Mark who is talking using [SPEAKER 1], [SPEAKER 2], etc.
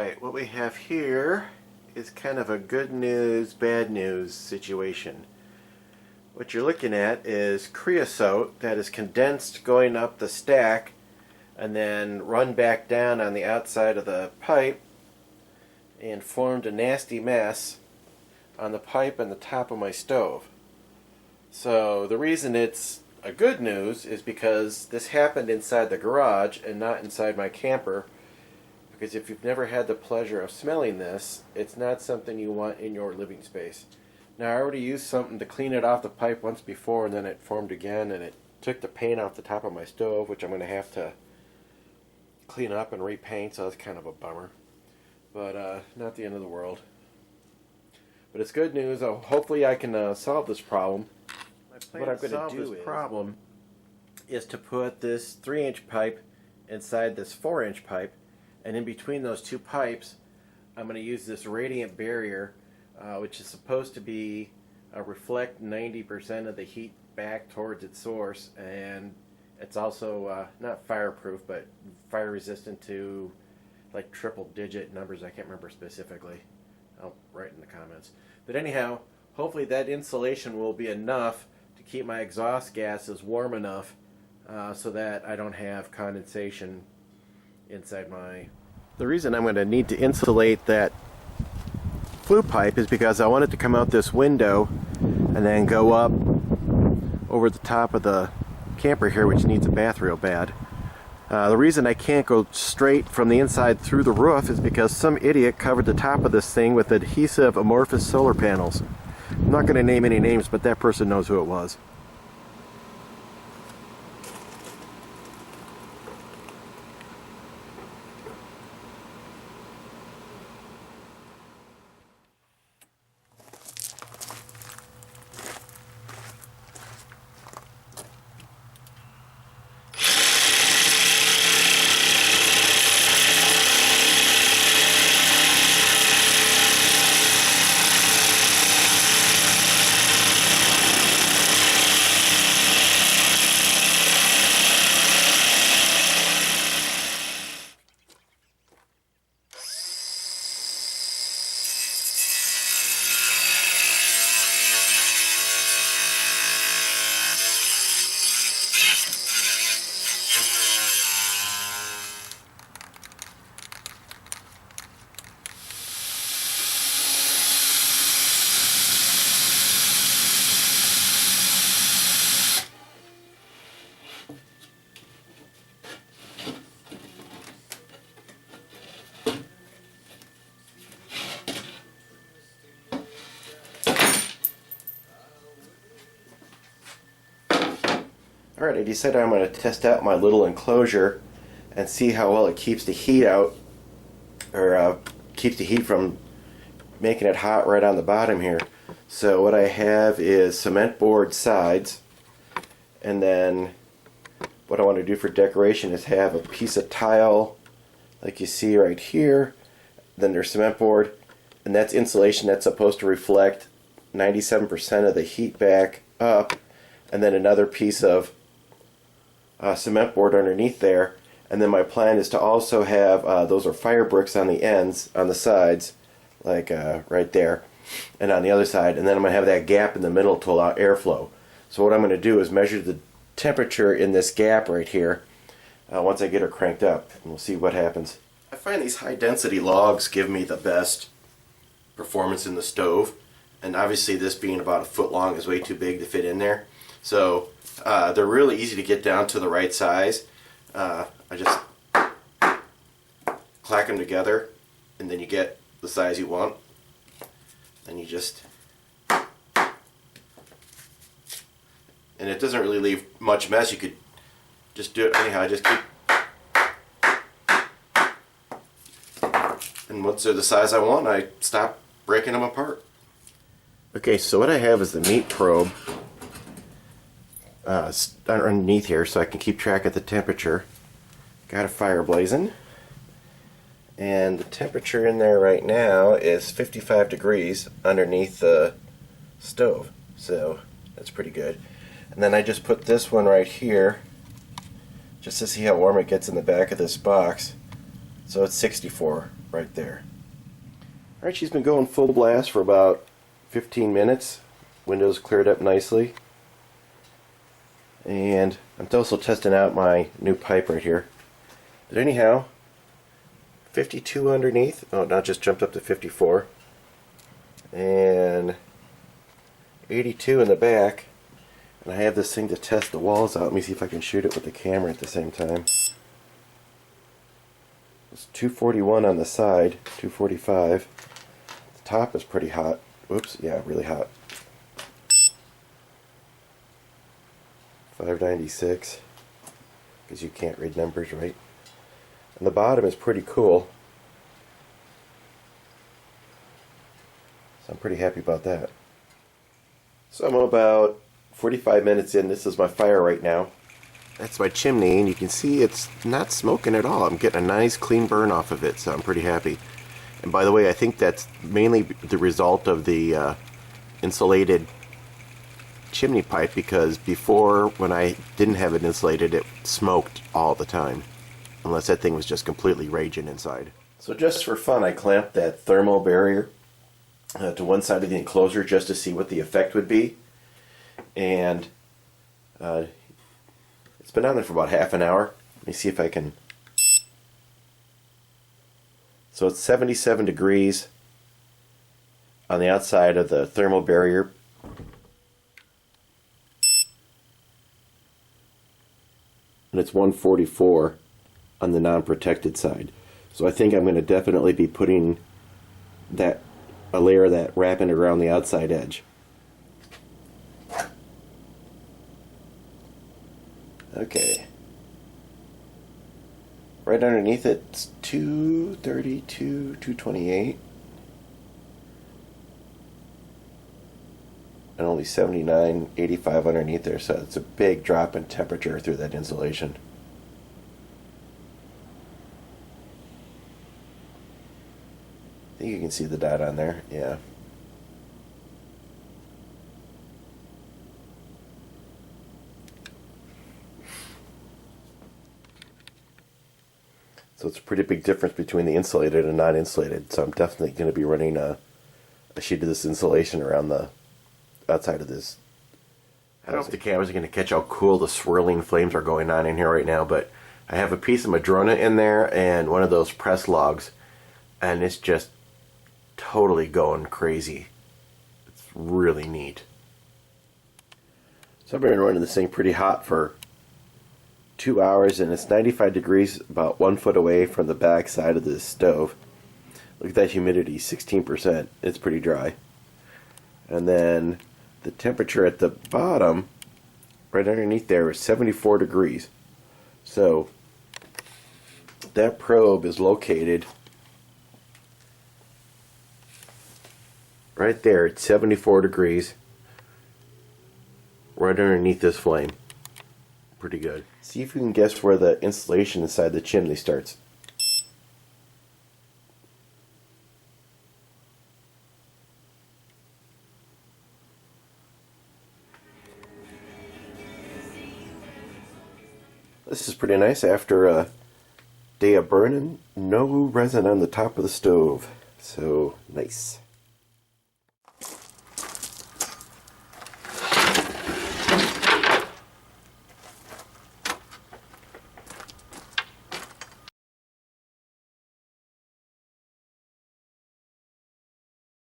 [SPEAKER 1] Alright, what we have here is kind of a good news, bad news situation. What you're looking at is creosote that is condensed going up the stack and then run back down on the outside of the pipe and formed a nasty mess on the pipe and the top of my stove. So the reason it's a good news is because this happened inside the garage and not inside my camper. Because if you've never had the pleasure of smelling this, it's not something you want in your living space. Now, I already used something to clean it off the pipe once before, and then it formed again, and it took the paint off the top of my stove, which I'm going to have to clean up and repaint, so that's kind of a bummer. But not the end of the world. But it's good news. Hopefully I can solve this problem. What I'm going to do this problem is to put this 3-inch pipe inside this 4-inch pipe. And in between those two pipes, I'm going to use this radiant barrier, which is supposed to be reflect 90% of the heat back towards its source, and it's also not fireproof, but fire resistant to like triple-digit numbers. I can't remember specifically. I'll write in the comments. But anyhow, hopefully that insulation will be enough to keep my exhaust gases warm enough so that I don't have condensation inside my... The reason I'm going to need to insulate that flue pipe is because I want it to come out this window and then go up over the top of the camper here, which needs a bath real bad. The reason I can't go straight from the inside through the roof is because some idiot covered the top of this thing with adhesive amorphous solar panels. I'm not going to name any names, but that person knows who it was. Alright, I decided I'm going to test out my little enclosure and see how well it keeps the heat out, or keeps the heat from making it hot right on the bottom here. So what I have is cement board sides, and then what I want to do for decoration is have a piece of tile like you see right here. Then there's cement board, and that's insulation that's supposed to reflect 97% of the heat back up, and then another piece of cement board underneath there. And then my plan is to also have those are fire bricks on the ends, on the sides, like right there, and on the other side. And then I'm going to have that gap in the middle to allow airflow. So what I'm going to do is measure the temperature in this gap right here once I get her cranked up, and we'll see what happens. I find these high density logs give me the best performance in the stove, and obviously this being about a foot long is way too big to fit in there. So they're really easy to get down to the right size. I just clack them together, and then you get the size you want. Then you just... And it doesn't really leave much mess. You could just do it anyhow. Just keep... And once they're the size I want, I stop breaking them apart. Okay, so what I have is the meat probe underneath here, so I can keep track of the temperature. Got a fire blazing, and the temperature in there right now is 55 degrees underneath the stove, so that's pretty good. And then I just put this one right here just to see how warm it gets in the back of this box. So it's 64 right there. Alright, she's been going full blast for about 15 minutes. Windows cleared up nicely. And I'm also testing out my new pipe right here. But anyhow, 52 underneath. Oh, now it just jumped up to 54. And 82 in the back. And I have this thing to test the walls out. Let me see if I can shoot it with the camera at the same time. It's 241 on the side, 245. The top is pretty hot. Oops, yeah, really hot. 596, because you can't read numbers, right? And the bottom is pretty cool. So I'm pretty happy about that. So I'm about 45 minutes in. This is my fire right now. That's my chimney, and you can see it's not smoking at all. I'm getting a nice clean burn off of it, so I'm pretty happy. And by the way, I think that's mainly the result of the insulated chimney pipe, because before, when I didn't have it insulated, it smoked all the time, unless that thing was just completely raging inside. So just for fun, I clamped that thermal barrier to one side of the enclosure just to see what the effect would be. And it's been on there for about half an hour. Let me see if I can. So it's 77 degrees on the outside of the thermal barrier. And it's 144 on the non-protected side. So I think I'm going to definitely be putting a layer of that wrapping around the outside edge. Okay. Right underneath it's 232, 228. And only 79, 85 underneath there, so it's a big drop in temperature through that insulation. I think you can see the dot on there, yeah. So it's a pretty big difference between the insulated and non-insulated, so I'm definitely going to be running a sheet of this insulation around the outside of this. I don't know if the camera's going to catch how cool the swirling flames are going on in here right now, but I have a piece of Madrona in there and one of those press logs, and it's just totally going crazy. It's really neat. So I've been running this thing pretty hot for 2 hours, and it's 95 degrees about 1 foot away from the back side of this stove. Look at that humidity, 16%. It's pretty dry. And then the temperature at the bottom, right underneath there, is 74 degrees. So that probe is located right there at 74 degrees, right underneath this flame. Pretty good. See if you can guess where the insulation inside the chimney starts. This is pretty nice after a day of burning. No resin on the top of the stove. So nice.